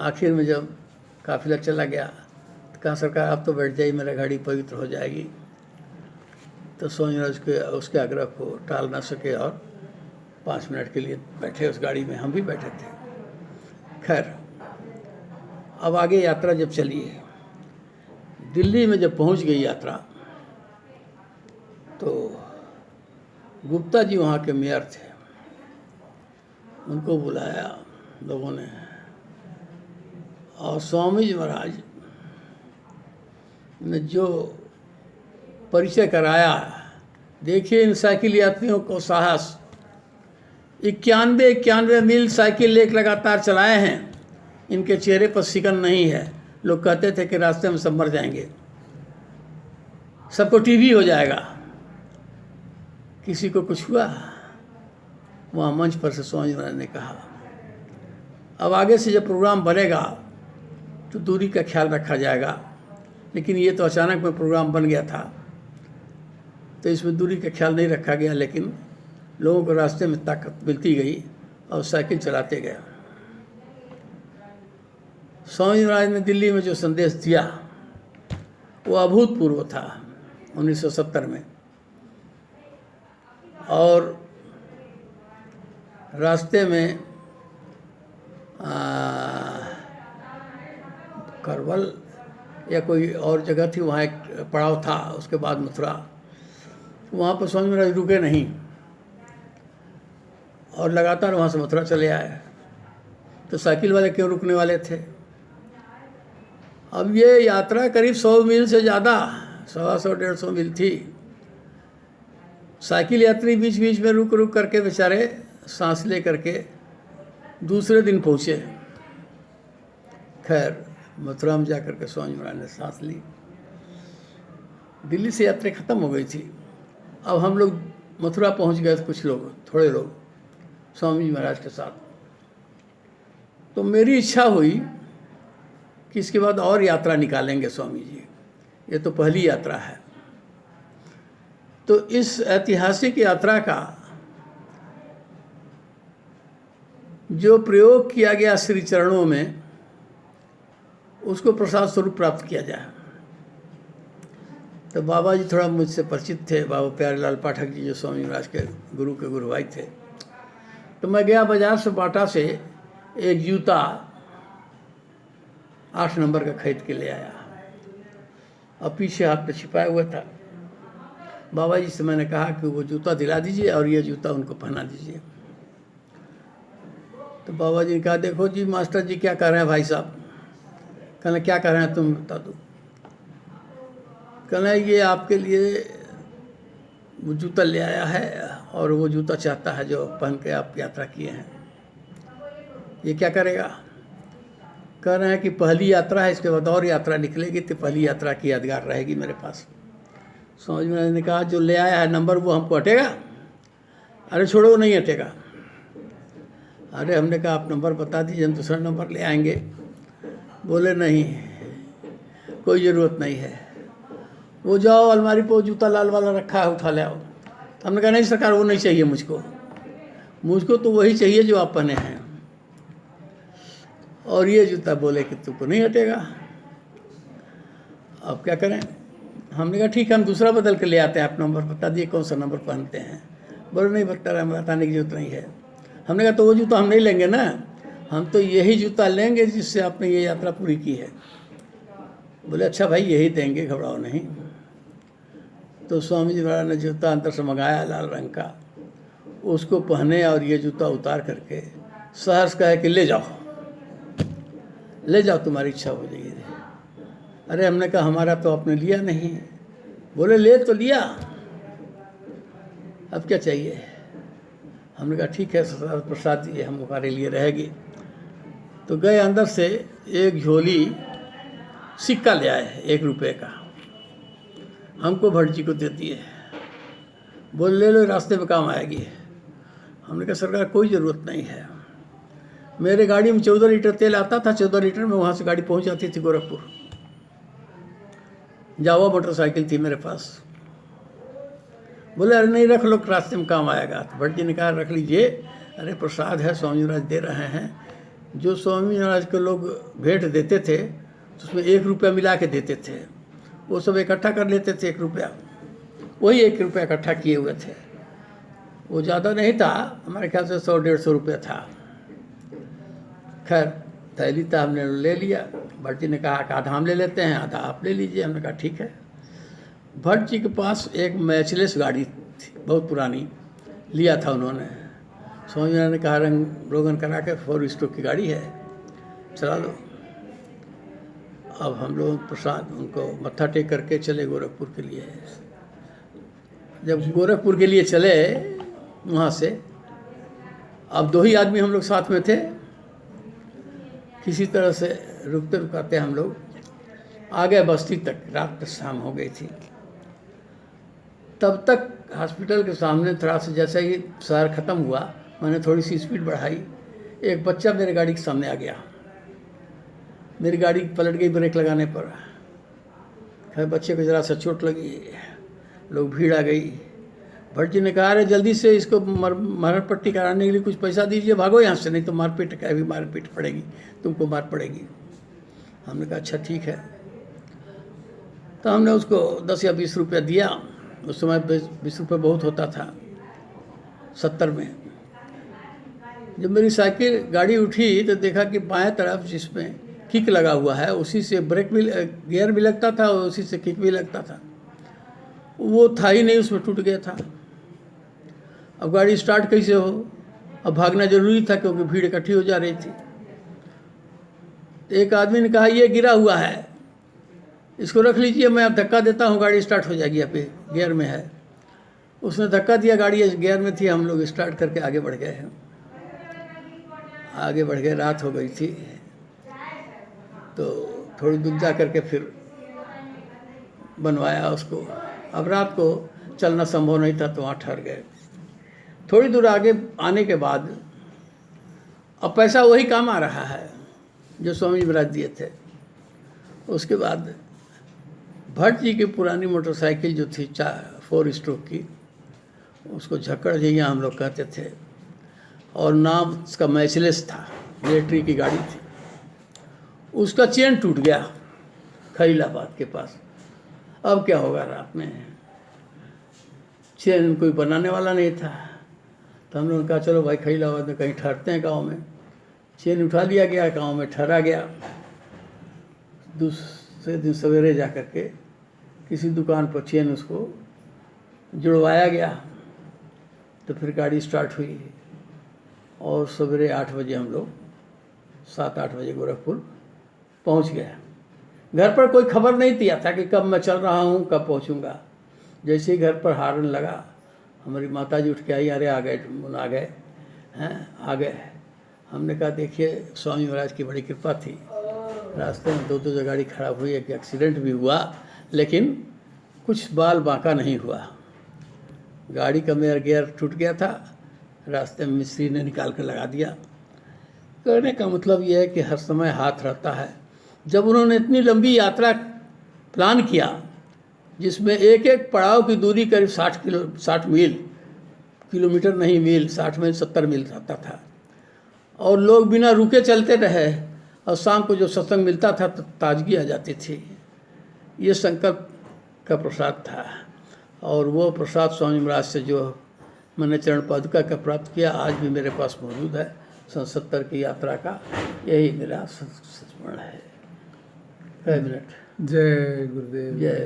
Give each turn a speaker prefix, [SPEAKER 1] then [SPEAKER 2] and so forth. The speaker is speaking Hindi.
[SPEAKER 1] आखिर में जब काफिला चला गया तो कहा सरकार आप तो बैठ जाइए, मेरा गाड़ी पवित्र हो जाएगी। तो स्वामी महाराज उसके आग्रह को टाल ना सके और 5 मिनट के लिए बैठे उस गाड़ी में, हम भी बैठे थे। खैर, अब आगे यात्रा जब चली है, दिल्ली में जब पहुंच गई यात्रा, तो गुप्ता जी वहाँ के मेयर थे, उनको बुलाया लोगों ने और स्वामी जी महाराज ने जो परिचय कराया, देखिए इन साइकिल यात्रियों को साहस, 91 मील साइकिल एक लगातार चलाए हैं, इनके चेहरे पर सिकन नहीं है। लोग कहते थे कि रास्ते में सब मर जाएंगे, सबको टीबी हो जाएगा, किसी को कुछ हुआ। वहाँ मंच पर से स्वामी महाराज ने कहा अब आगे से जब प्रोग्राम बनेगा तो दूरी का ख्याल रखा जाएगा, लेकिन ये तो अचानक में प्रोग्राम बन गया था तो इसमें दूरी का ख्याल नहीं रखा गया, लेकिन लोगों को रास्ते में ताकत मिलती गई और साइकिल चलाते गए। स्वामी महाराज ने दिल्ली में जो संदेश दिया वो अभूतपूर्व था 1970 में। और रास्ते में करवल या कोई और जगह थी, वहाँ एक पड़ाव था, उसके बाद मथुरा। वहाँ पर स्वामी महाराज रुके नहीं और लगातार वहाँ से मथुरा चले आए। तो साइकिल वाले क्यों रुकने वाले थे? अब ये यात्रा करीब 100 मील से ज़्यादा, 125-150 मील थी। साइकिल यात्री बीच बीच में रुक रुक करके बेचारे सांस ले करके दूसरे दिन पहुँचे। खैर, मथुरा में जाकर के स्वामी महाराज ने सांस ली। दिल्ली से यात्रा ख़त्म हो गई थी। अब हम लोग मथुरा पहुँच गए, कुछ लोग, थोड़े लोग स्वामी जी महाराज के साथ। तो मेरी इच्छा हुई कि इसके बाद और यात्रा निकालेंगे स्वामी जी, ये तो पहली यात्रा है। तो इस ऐतिहासिक यात्रा का जो प्रयोग किया गया श्री चरणों में, उसको प्रसाद स्वरूप प्राप्त किया जाए। तो बाबा जी थोड़ा मुझसे परिचित थे, बाबा प्यारेलाल पाठक जी जो स्वामी महाराज के गुरु भाई थे। तो मैं गया बाजार से, बाटा से एक जूता 8 नंबर का खरीद के ले आया और पीछे हाथ पे छिपाया हुआ था। बाबा जी से मैंने कहा कि वो जूता दिला दीजिए और ये जूता उनको पहना दीजिए। तो बाबा जी ने कहा देखो जी मास्टर जी क्या कर रहे हैं भाई साहब। कहना क्या कर रहे हैं तुम बता दो। कहना ये आपके लिए वो जूता ले आया है और वो जूता चाहता है जो पहन के आप यात्रा किए हैं। ये क्या करेगा? कह रहे हैं कि पहली यात्रा है, इसके बाद और यात्रा निकलेगी तो पहली यात्रा की यादगार रहेगी मेरे पास। समझ में ने कहा जो ले आया है नंबर वो हमको हटेगा? अरे छोड़ो, नहीं हटेगा। अरे हमने कहा आप नंबर बता दीजिए, हम दूसरा नंबर ले आएंगे। बोले नहीं, कोई ज़रूरत नहीं है, वो जाओ अलमारी पर जूता लाल वाला रखा है उठा ले आओ। हमने कहा नहीं सरकार वो नहीं चाहिए मुझको तो वही चाहिए जो आप पहने हैं। और ये जूता बोले कि तुमको नहीं हटेगा। अब क्या करें? हमने कहा ठीक है हम दूसरा बदल के ले आते हैं, आप नंबर बता दिए कौन सा नंबर पहनते हैं। बोले नहीं बताने की जरूरत नहीं है। हमने कहा तो वो जूता हम नहीं लेंगे ना, हम तो यही जूता लेंगे जिससे आपने ये यात्रा पूरी की है। बोले अच्छा भाई यही देंगे, घबराओ नहीं। तो स्वामी जी महाराज ने जूता अंदर से मंगाया लाल रंग का, उसको पहने और ये जूता उतार करके सहर्ष कहे कि ले जाओ तुम्हारी इच्छा हो जाएगी। अरे हमने कहा हमारा तो आपने लिया नहीं। बोले ले तो लिया, अब क्या चाहिए? हमने कहा ठीक है प्रसाद ये हम हमारे लिए रहेगी। तो गए अंदर से एक झोली सिक्का ले आए 1 रुपये का, हमको भट्ट जी को दे दिए। बोले ले लो रास्ते में काम आएगी। हमने कहा सरकार कोई ज़रूरत नहीं है, मेरे गाड़ी में 14 लीटर तेल आता था, 14 लीटर में वहाँ से गाड़ी पहुँच जाती थी गोरखपुर। जावा मोटरसाइकिल थी मेरे पास। बोले अरे नहीं रख लो रास्ते में काम आएगा। तो भट्ट जी ने कहा रख लीजिए, अरे प्रसाद है स्वामी महाराज दे रहे हैं, जो स्वामी महाराज को लोग भेंट देते थे तो उसमें 1 रुपया मिला के देते थे। वो सब इकट्ठा कर लेते थे 1 रुपया, वही 1 रुपया इकट्ठा किए हुए थे। वो ज़्यादा नहीं था, हमारे ख्याल से 100-150 रुपया था। खैर थैली तो हमने ले लिया। भट्ट जी ने कहा कि आधा हम ले लेते हैं, आधा आप ले लीजिए। हमने कहा ठीक है। भट्ट जी के पास एक मैचलेस गाड़ी थी, बहुत पुरानी, लिया था उन्होंने। स्वामी महाराज ने कहा रंग रोगन करा के 4 स्ट्रोक की गाड़ी है, चला लो। अब हम लोग प्रसाद उनको मत्था टेक करके चले गोरखपुर के लिए। जब गोरखपुर के लिए चले वहाँ से, अब 2 ही आदमी हम लोग साथ में थे। किसी तरह से रुकते रुकाते हम लोग आ गए बस्ती तक। रात तक शाम हो गई थी। तब तक हॉस्पिटल के सामने थोड़ा सा जैसे ही शहर ख़त्म हुआ, मैंने थोड़ी सी स्पीड बढ़ाई। एक बच्चा मेरे गाड़ी के सामने आ गया। मेरी गाड़ी पलट गई ब्रेक लगाने पर। खैर बच्चे को ज़रा सा चोट लगी, लोग भीड़ आ गई। भट्ट जी ने कहा अरे जल्दी से इसको मरण पट्टी कराने के लिए कुछ पैसा दीजिए, भागो यहाँ से, नहीं तो मारपीट का भी मारपीट पड़ेगी, तुमको मार पड़ेगी। हमने कहा अच्छा ठीक है। तो हमने उसको 10 या 20 रुपया दिया। उस समय 20 रुपये बहुत होता था 70 में। जब मेरी साइकिल गाड़ी उठी तो देखा कि बाएं तरफ जिसमें किक लगा हुआ है उसी से ब्रेक भी, गियर भी लगता था और उसी से किक भी लगता था। वो था ही नहीं, उसमें टूट गया था। अब गाड़ी स्टार्ट कैसे हो? अब भागना जरूरी था क्योंकि भीड़ इकट्ठी हो जा रही थी। तो एक आदमी ने कहा ये गिरा हुआ है, इसको रख लीजिए, मैं अब धक्का देता हूँ, गाड़ी स्टार्ट हो जाएगी। अब गियर में है। उसने धक्का दिया, गाड़ी गियर में थी। हम लोग स्टार्ट करके आगे बढ़ गए हैं। आगे बढ़ गए, रात हो गई थी। तो थोड़ी दूर जा करके फिर बनवाया उसको। अब रात को चलना संभव नहीं था तो वहाँ ठहर गए। थोड़ी दूर आगे आने के बाद अब पैसा वही काम आ रहा है जो स्वामी महाराज दिए थे। उसके बाद भट्ट जी की पुरानी मोटरसाइकिल जो थी 4 स्ट्रोक की, उसको झक्कड़ जइया हम लोग कहते थे, और नाम उसका मैचलेस था, मिलिट्री की गाड़ी थी। उसका चेन टूट गया खलीलाबाद के पास। अब क्या होगा रात में? चेन कोई बनाने वाला नहीं था। तो हम लोगों ने कहा चलो भाई खलीलाबाद में कहीं ठहरते हैं गांव में। चेन उठा लिया गया, गांव में ठहरा गया। दूसरे दिन सवेरे जा कर के किसी दुकान पर चेन उसको जुड़वाया गया। तो फिर गाड़ी स्टार्ट हुई और सवेरे 8 बजे हम लोग 7-8 बजे गोरखपुर पहुंच गए। घर पर कोई खबर नहीं दिया था कि कब मैं चल रहा हूं, कब पहुंचूंगा। जैसे ही घर पर हार्न लगा, हमारी माता जी उठ के आई, अरे आ गए हैं, आ गए। हमने कहा देखिए स्वामी महाराज की बड़ी कृपा थी। रास्ते में 2 जगह गाड़ी खराब हुई, एक एक्सीडेंट भी हुआ, लेकिन कुछ बाल बांका नहीं हुआ। गाड़ी का मेरा गियर टूट गया था, रास्ते में मिस्त्री ने निकाल कर लगा दिया। कहने का मतलब यह है कि हर समय हाथ रहता है। जब उन्होंने इतनी लंबी यात्रा प्लान किया जिसमें एक एक पड़ाव की दूरी करीब 60 मील, किलोमीटर नहीं मील, 60 मील 70 मील रहता था, और लोग बिना रुके चलते रहे, और शाम को जो सत्संग मिलता था तो ताजगी आ जाती थी। ये संकल्प का प्रसाद था। और वो प्रसाद स्वामी महाराज से जो मैंने चरण पादुका का प्राप्त किया आज भी मेरे पास मौजूद है। 70 की यात्रा का यही मेरा स्मरण है। 1 मिनट।
[SPEAKER 2] जय गुरुदेव।
[SPEAKER 1] जय।